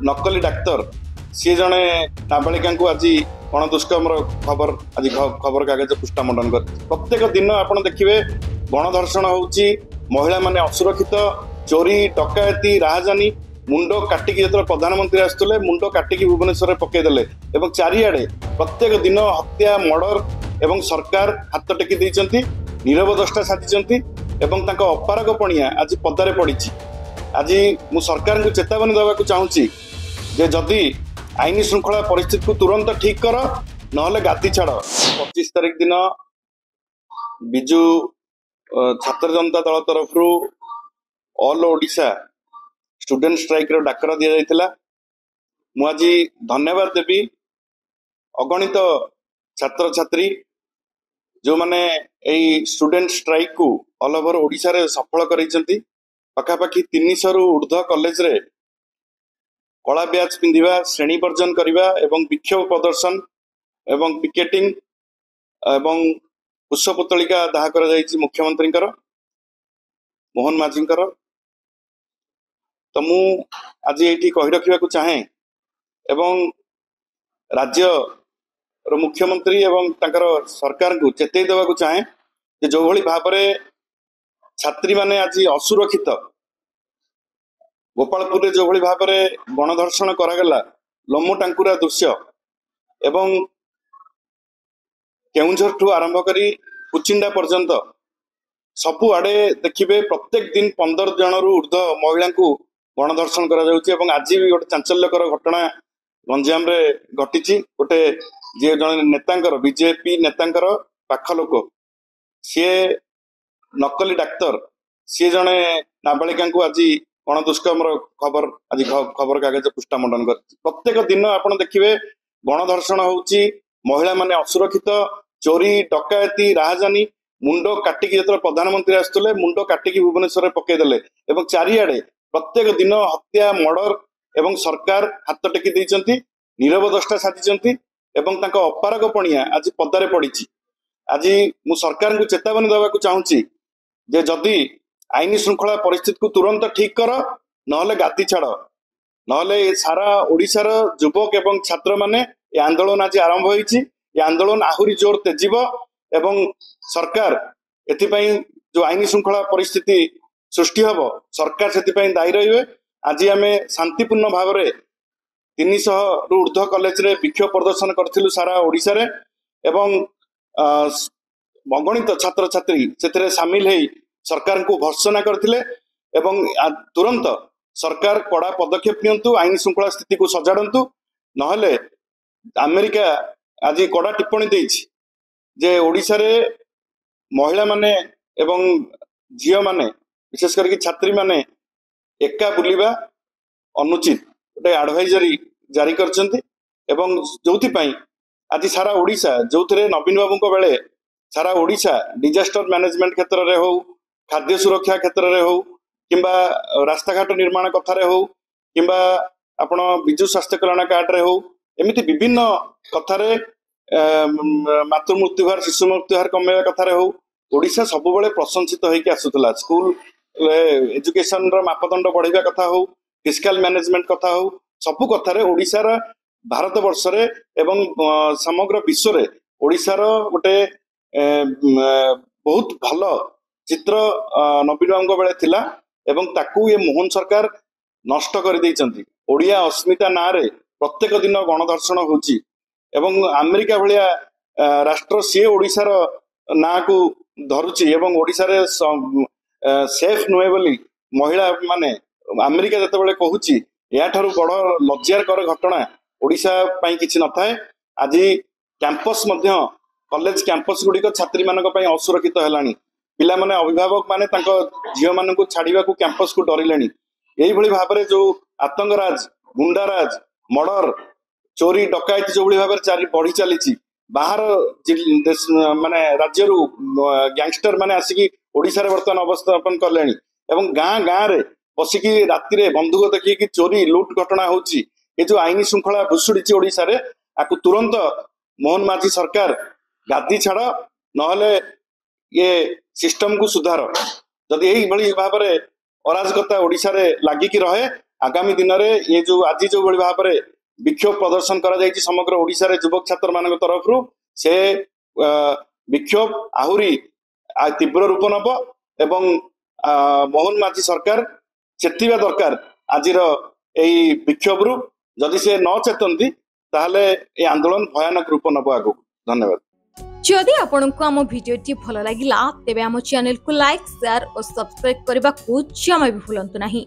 नकली डाक्तर सी जड़े नाबालिका आज गणदुष्कर्म खबर आज खबर कागज पृष्ठा मंडन कर प्रत्येक दिन आप देखिए गणधर्षण होची महिला माने असुरक्षित चोरी डकायती राहजानी मुंड काटिकी जो प्रधानमंत्री आसुले मुंड काटिकी भुवनेश्वर पकईदे चारिआडे प्रत्येक दिन हत्या मर्डर एवं सरकार हाथ टेकी देइचंती नीरव दृष्टा साधी अपारग पणिया आज पदारे पड़ी। आज मु सरकार को चेतावनी देवा चाहूँगी जे जदि आईन श्रृंखला परिस्थिति को तुरंत ठीक कर नहले गाती छाड़। 25 तारिख दिन बिजु छात्र जनता दल तरफ ऑल ओडिशा स्टूडेंट स्ट्राइक रो डाकरा दिया जाइतिला। मु आज धन्यवाद देवी अगणित छात्र छात्री जो माने एई स्टूडेंट स्ट्राइक को ऑल ओवर ओडिशा रे सफल करैचंती। पाखापाखि 300 रु ऊर्ध्व कॉलेज रे कला ब्याज पिंधिबा श्रेणी वर्जन करिबा एवं विक्षोभ प्रदर्शन एवं पिकेटिंग एवं पुष्पपुतलिका दाह करा जायछि मुख्यमंत्री मोहन माझी। तो मु आज ये कही रखा चाहे एवं राज्य मुख्यमंत्री एवं तांकर सरकार को चेतई देवा चाहे जो भली भाव छात्री माने आज असुरक्षित गोपालपुर जो भली भाव गणधर्षण करागला लोमो टांकुरा दृश्य एवं केउंझर ठू आरंभ करी कुचिंडा पर्यंत सबु आड़े देखिए प्रत्येक दिन 15 जन रु ऊर्ध्व महिला को गणधर्षण करा जाउछि। एवं आज भी गोटे चांचल्यकर घटना गंजाम रे घटी गोटे जे जन नेतांकर बीजेपी नेतांकर पाख लोक सी नकली डाक्तर सी जड़े नाबालिका आज गणदुष्कर्म खबर आज खबर कागज पृष्ठा मंडन कर प्रत्येक दिन आप देखिए गणधर्षण होची महिला माने असुरक्षित चोरी डकायती राहजानी मुंड काटिकी जो प्रधानमंत्री आसुले मुंड काटिकी भुवनेश्वर पकईदे चारिआडे प्रत्येक दिन हत्या मर्डर एवं सरकार हाथ टेकी देइचंती नीरव दृष्टा साधी अपारग पणिया आज पदारे पड़ी। आज मु सरकार को चेतावनी देवा चाहूँगी जे जदि आईन श्रृंखला परिस्थिति को तुरंत ठीक कर नहले गाती छाड़ नहले सारा ओडिशार युवक एवं छात्र माने ये आंदोलन आज आरंभ होईची। ये आंदोलन आहुरी जोर तेजिब एवं सरकार एथिपाई जो आईन श्रृंखला परिस्थिति सृष्टि हब सरकार से दायी रहिबे। आज आम शांतिपूर्ण भाव में 300 रु ऊर्ध्व कॉलेज रे विक्षोभ प्रदर्शन करथिलु सारा ओडिशा रे एवं अगणित छात्र छात्री से सामिल होई सरकार को भर्त्सना करथिले एवं तुरंत सरकार कड़ा पदक्षेप नियंतु आईन श्रृंखला स्थिति को सजाड़ंतु नहले अमेरिका आज कड़ा टिप्पणी देइछि जे ओडिशा रे महिला माने एवं झियो माने विशेष करके छात्री माने एका बुलिबा अनुचित गोटे एडवाइजरी जारी करछंती एवं जोथिपाई आज सारा ओडिशा जो नवीन बाबू बेले सारा ओडिशा डिजास्टर मैनेजमेंट क्षेत्र में हो खाद्य सुरक्षा क्षेत्र में हो किंबा रास्ताघाट निर्माण कथार हो किंबा आपण विजु स्वास्थ्य कल्याण कार्ड रे हो एमती विभिन्न कथार मातृ मृत्युहार शिशु मृत्युहार कमेवा कथार हो ओडिशा सब बेले प्रशंसित होइके आसुतला। स्कूल एजुकेशन मापदंड बढ़ावा कथा हो फिस्काल मैनेजमेंट कथा हो सबु कथार ओडिशार भारत वर्ष रे एवं समग्र विश्व रे ओडिशार गोटे बहुत भल चित्र नवीन बाबू बेले थिला एवं ताकू ये मोहन सरकार नष्ट कर देइचंती। ओडिया अस्मिता ना रे प्रत्येक दिन गणधर्षण होची एवं अमेरिका भलिया राष्ट्र सी ओडिशार ना को धरुची एवं ओडिशा रे सेफ नुहे बोली महिला माने अमेरिका जते बेले कहूची या ठारू बड़ लज्जार कर घटना ओडिशा पई किछि न थाए। आज कैंपस मध्य कॉलेज कैंपस गुड़िक छात्री मानक पई असुरक्षित हेलानी पिला माने अभिभावक माने तांको झियो मानक छाड़िबा को कैंपस को डरिलेनी। एही भली भाबरे जो आतंकराज गुंडाराज मर्डर चोरी डकायती जो भली भाबरे चारि बढ़ी चलीची बाहर माने राज्य गैंगस्टर माने आसिकी ओडिशा रे वर्तमान अवस्थापन करलेनी एवं गाँ गाँ रे बसिकी राति रे बंधुक देखिए चोरी लुट घटना होची। ये जो आईन श्रृंखला भुसुड़ी ओडिशा रे आकु तुरंत मोहन माझी सरकार गादी छाड़ नहले ये सिस्टम को सुधार जदि यही भाव में अराजकता ओडिशा रे लागिकी रहे आगामी दिन में ये जो आज जो भाव में विक्षोभ प्रदर्शन करा जायछि समग्र ओडिशा रे युवक छात्र मान तरफ से विक्षोभ आहुरी तीव्र रूप नब एवं मोहन माझी सरकार चेतिबा दरकार आजिर यही विक्षोभ रु जदि से न चेतनती ताहले ये आंदोलन भयानक रूप नब आगु। धन्यवाद। जदि आपंक आम भिडी भल लगा तेब आम चैनल को लाइक शेयर और सब्सक्राइब करने को जमा भी भूलु नहीं।